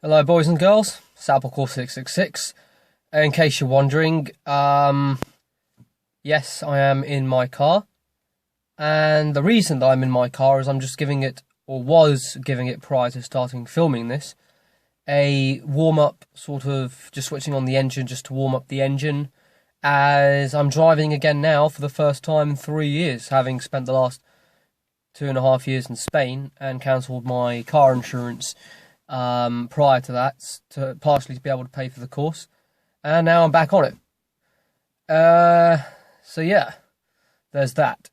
Hello, boys and girls. Sapplecore666. In case you're wondering, yes, I am in my car. And the reason that I'm in my car is I'm just giving it, or was giving it prior to starting filming this, a warm-up, sort of just switching on the engine just to warm up the engine, as I'm driving again now for the first time in 3 years, having spent the last 2.5 years in Spain and cancelled my car insurance prior to that, to partially to be able to pay for the course, and now I'm back on it. So yeah, there's that.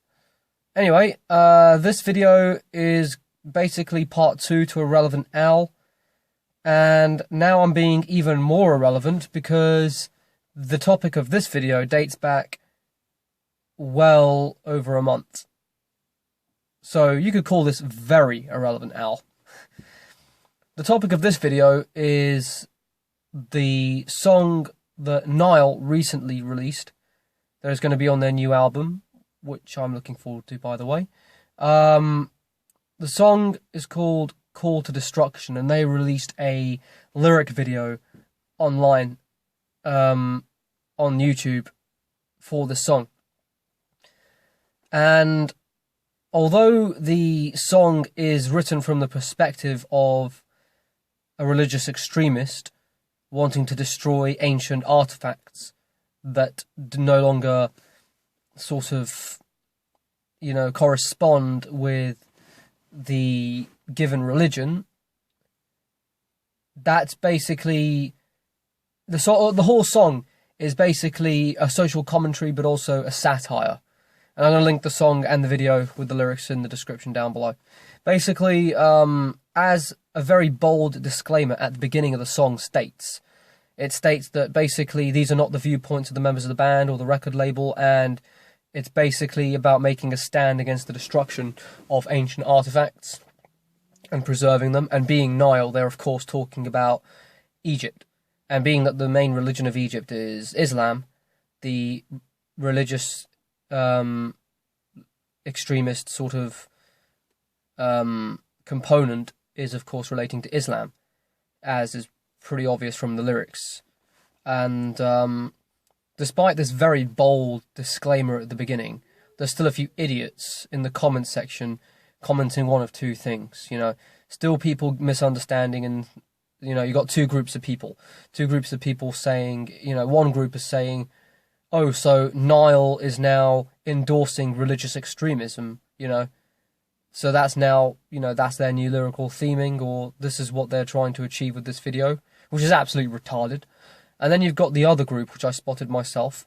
Anyway, this video is basically part 2 to Irrelevant Al, and now I'm being even more irrelevant because the topic of this video dates back well over a month. So you could call this very irrelevant Al. The topic of this video is the song that Nile recently released. That is going to be on their new album, which I'm looking forward to, by the way. The song is called Call to Destruction, and they released a lyric video online on YouTube for the song. And although the song is written from the perspective of a religious extremist wanting to destroy ancient artifacts that no longer sort of, correspond with the given religion, that's basically the whole song is basically a social commentary, but also a satire. And I'm going to link the song and the video with the lyrics in the description down below. Basically, as a very bold disclaimer at the beginning of the song states, it states that basically these are not the viewpoints of the members of the band or the record label, and it's basically about making a stand against the destruction of ancient artifacts and preserving them. And being Nile, they're of course talking about Egypt. And being that the main religion of Egypt is Islam, the religious extremist sort of component is of course relating to Islam, as is pretty obvious from the lyrics. And despite this very bold disclaimer at the beginning, there's still a few idiots in the comments section commenting one of two things. Still people misunderstanding, and you got two groups of people saying, one group is saying, oh, so Nile is now endorsing religious extremism, so that's now, that's their new lyrical theming, or this is what they're trying to achieve with this video, which is absolutely retarded. And then you've got the other group, which I spotted myself,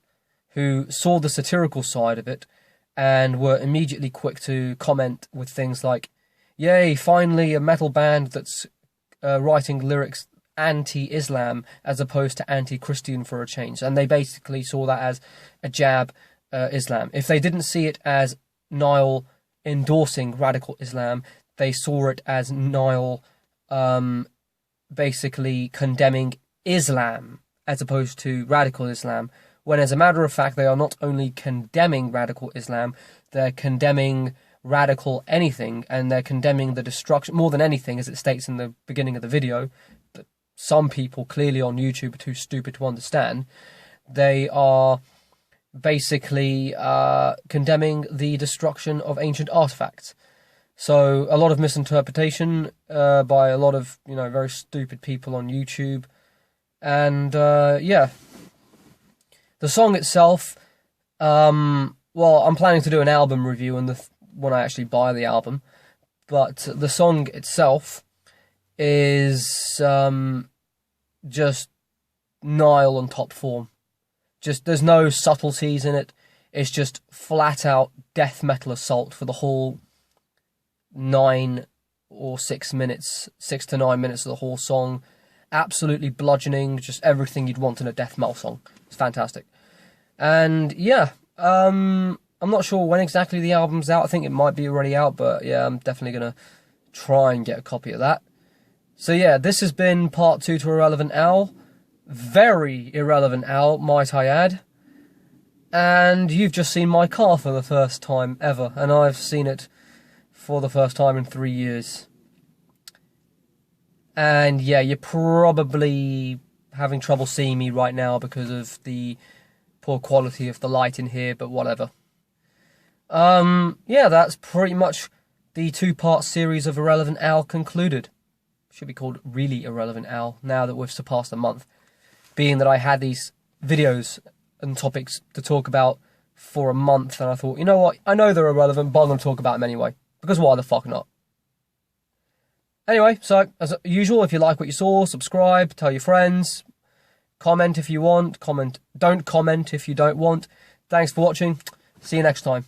who saw the satirical side of it and were immediately quick to comment with things like, yay, finally a metal band that's writing lyrics anti-Islam as opposed to anti-Christian for a change. And they basically saw that as a jab Islam. If they didn't see it as Nile endorsing radical Islam, they saw it as Nile basically condemning Islam as opposed to radical Islam, when as a matter of fact they are not only condemning radical Islam, they're condemning radical anything, and they're condemning the destruction, more than anything, as it states in the beginning of the video, that some people clearly on YouTube are too stupid to understand. They are basically condemning the destruction of ancient artifacts. So a lot of misinterpretation by a lot of very stupid people on YouTube. And yeah, the song itself, well, I'm planning to do an album review when I actually buy the album, but the song itself is just Nile on top form. Just, there's no subtleties in it. It's just flat out death metal assault for the whole 9 or 6 minutes, 6 to 9 minutes of the whole song. Absolutely bludgeoning, just everything you'd want in a death metal song. It's fantastic. And yeah, I'm not sure when exactly the album's out. I think it might be already out, but yeah, I'm definitely going to try and get a copy of that. So yeah, this has been part 2 to Irrelevant Al. Very irrelevant Al, might I add. And you've just seen my car for the first time ever, and I've seen it for the first time in 3 years. And yeah, you're probably having trouble seeing me right now because of the poor quality of the light in here, but whatever. Yeah, that's pretty much the 2-part series of Irrelevant Al concluded. Should be called Really Irrelevant Al, now that we've surpassed a month. Being that I had these videos and topics to talk about for a month, and I thought, you know what, I know they're irrelevant, but I'm going to talk about them anyway. Because why the fuck not? Anyway, so, as usual, if you like what you saw, subscribe, tell your friends, comment if you want, don't comment if you don't want. Thanks for watching, see you next time.